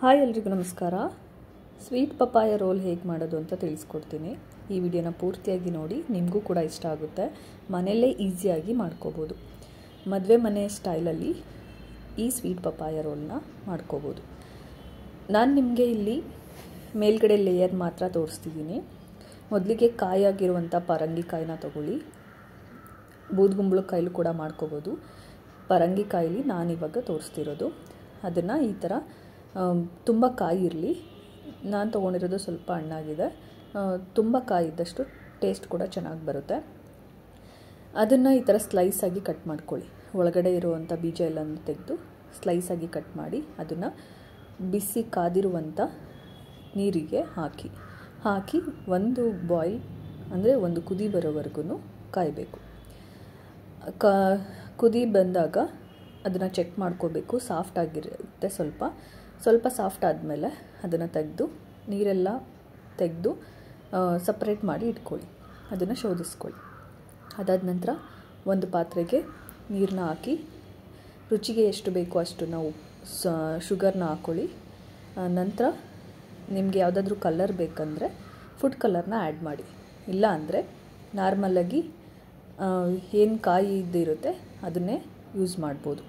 Hi ಎಲ್ರಿಗೂ ನಮಸ್ಕಾರ. Sweet papaya roll ಹೇಗೆ ಮಾಡೋದು ಅಂತ ತಿಳಿಸ್ಕೊಡ್ತೀನಿ. ಈ ವಿಡಿಯೋನ ಪೂರ್ತಿಯಾಗಿ ನೋಡಿ, ನಿಮಗೂ ಕೂಡ ಇಷ್ಟ ಆಗುತ್ತೆ. ಮನೆಯಲ್ಲೇ ಈಸಿಯಾಗಿ ಮಾಡ್ಕೋಬೋದು. ಮದುವೆ ಮನೆ ಸ್ಟೈಲಲ್ಲಿ ಈ ಸ್ವೀಟ್ ಪಪಾಯ ರೋಲ್ನ ಮಾಡ್ಕೋಬೋದು. ನಾನು ನಿಮಗೆ ಇಲ್ಲಿ ಮೇಲ್ಗಡೆ ಲೇಯರ್ ಮಾತ್ರ ತೋರಿಸ್ತಿದ್ದೀನಿ. ಮೊದಲಿಗೆ ಕಾಯಾಗಿರುವಂಥ ಪರಂಗಿಕಾಯಿನ ತೊಗೊಳ್ಳಿ. ಬೂದುಗುಂಬಳಕಾಯಿಲು ಕೂಡ ಮಾಡ್ಕೋಬೋದು. ಪರಂಗಿಕಾಯಿಲಿ ನಾನಿವಾಗ ತೋರಿಸ್ತಿರೋದು. ಅದನ್ನು ಈ ಥರ ತುಂಬ ಕಾಯಿ ಇರಲಿ. ನಾನು ತೊಗೊಂಡಿರೋದು ಸ್ವಲ್ಪ ಹಣ್ಣಾಗಿದೆ. ತುಂಬ ಕಾಯಿ ಇದ್ದಷ್ಟು ಟೇಸ್ಟ್ ಕೂಡ ಚೆನ್ನಾಗಿ ಬರುತ್ತೆ. ಅದನ್ನು ಈ ಥರ ಸ್ಲೈಸಾಗಿ ಕಟ್ ಮಾಡ್ಕೊಳ್ಳಿ. ಒಳಗಡೆ ಇರುವಂಥ ಬೀಜ ಎಲ್ಲನೂ ತೆಗೆದು ಸ್ಲೈಸಾಗಿ ಕಟ್ ಮಾಡಿ ಅದನ್ನು ಬಿಸಿ ಕಾದಿರುವಂಥ ನೀರಿಗೆ ಹಾಕಿ ಒಂದು ಬಾಯ್ಲ್ ಅಂದರೆ ಒಂದು ಕುದಿ ಬರೋವರೆಗೂ ಕಾಯಬೇಕು. ಕುದಿ ಬಂದಾಗ ಅದನ್ನು ಚೆಕ್ ಮಾಡ್ಕೋಬೇಕು. ಸಾಫ್ಟ್ ಆಗಿರುತ್ತೆ. ಸ್ವಲ್ಪ ಸಾಫ್ಟ್ ಆದಮೇಲೆ ಅದನ್ನು ತೆಗೆದು ನೀರೆಲ್ಲ ತೆಗೆದು ಸಪ್ರೇಟ್ ಮಾಡಿ ಇಟ್ಕೊಳ್ಳಿ. ಅದನ್ನು ಶೋಧಿಸ್ಕೊಳ್ಳಿ. ಅದಾದ ನಂತರ ಒಂದು ಪಾತ್ರೆಗೆ ನೀರನ್ನ ಹಾಕಿ ರುಚಿಗೆ ಎಷ್ಟು ಬೇಕೋ ಅಷ್ಟನ್ನು ಶುಗರ್ನ ಹಾಕ್ಕೊಳ್ಳಿ. ನಂತರ ನಿಮಗೆ ಯಾವುದಾದ್ರೂ ಕಲರ್ ಬೇಕಂದರೆ ಫುಡ್ ಕಲರ್ನ ಆ್ಯಡ್ ಮಾಡಿ. ಇಲ್ಲ ಅಂದರೆ ನಾರ್ಮಲಾಗಿ ಏನು ಕಾಯಿ ಇದ್ದಿರುತ್ತೆ ಅದನ್ನೇ ಯೂಸ್ ಮಾಡ್ಬೋದು.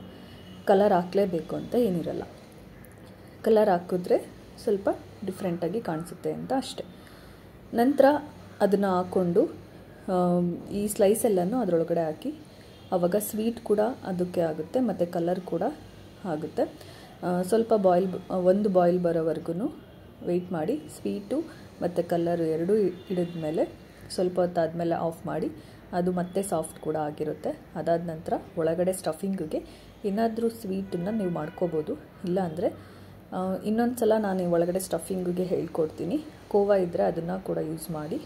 ಕಲರ್ ಹಾಕಲೇಬೇಕು ಅಂತ ಏನಿರಲ್ಲ. ಕಲರ್ ಹಾಕಿದ್ರೆ ಸ್ವಲ್ಪ ಡಿಫ್ರೆಂಟಾಗಿ ಕಾಣಿಸುತ್ತೆ ಅಂತ ಅಷ್ಟೆ. ನಂತರ ಅದನ್ನು ಹಾಕ್ಕೊಂಡು ಈ ಸ್ಲೈಸ್ ಎಲ್ಲನೂ ಅದರೊಳಗಡೆ ಹಾಕಿ ಆವಾಗ ಸ್ವೀಟ್ ಕೂಡ ಅದಕ್ಕೆ ಆಗುತ್ತೆ ಮತ್ತು ಕಲರ್ ಕೂಡ ಆಗುತ್ತೆ. ಸ್ವಲ್ಪ ಒಂದು ಬಾಯ್ಲ್ ಬರೋವರೆಗೂ ವೆಯ್ಟ್ ಮಾಡಿ. ಸ್ವೀಟು ಮತ್ತು ಕಲರ್ ಎರಡೂ ಹಿಡಿದ್ಮೇಲೆ ಸ್ವಲ್ಪ ಹೊತ್ತಾದಮೇಲೆ ಆಫ್ ಮಾಡಿ. ಅದು ಮತ್ತೆ ಸಾಫ್ಟ್ ಕೂಡ ಆಗಿರುತ್ತೆ. ಅದಾದ ನಂತರ ಒಳಗಡೆ ಸ್ಟಫಿಂಗಿಗೆ ಏನಾದರೂ ಸ್ವೀಟನ್ನು ನೀವು ಮಾಡ್ಕೋಬೋದು. ಇಲ್ಲಾಂದರೆ ಇನ್ನೊಂದು ಸಲ ನಾನು ಒಳಗಡೆ ಸ್ಟಫಿಂಗಿಗೆ ಹೇಳ್ಕೊಡ್ತೀನಿ. ಕೋವಾ ಇದ್ದರೆ ಅದನ್ನು ಕೂಡ ಯೂಸ್ ಮಾಡಿ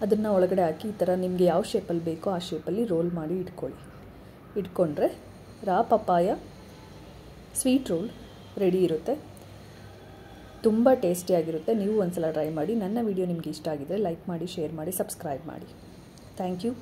ಅದನ್ನು ಒಳಗಡೆ ಹಾಕಿ ಈ ಥರ ನಿಮಗೆ ಯಾವ ಶೇಪಲ್ಲಿ ಬೇಕೋ ಆ ಶೇಪಲ್ಲಿ ರೋಲ್ ಮಾಡಿ ಇಟ್ಕೊಂಡ್ರೆ ರಾ ಪಪಾಯ ಸ್ವೀಟ್ ರೋಲ್ ರೆಡಿ ಇರುತ್ತೆ. ತುಂಬ ಟೇಸ್ಟಿಯಾಗಿರುತ್ತೆ. ನೀವು ಒಂದು ಸಲ ಟ್ರೈ ಮಾಡಿ. ನನ್ನ ವಿಡಿಯೋ ನಿಮಗೆ ಇಷ್ಟ ಆಗಿದ್ದರೆ ಲೈಕ್ ಮಾಡಿ, ಶೇರ್ ಮಾಡಿ, ಸಬ್ಸ್ಕ್ರೈಬ್ ಮಾಡಿ. Thank you.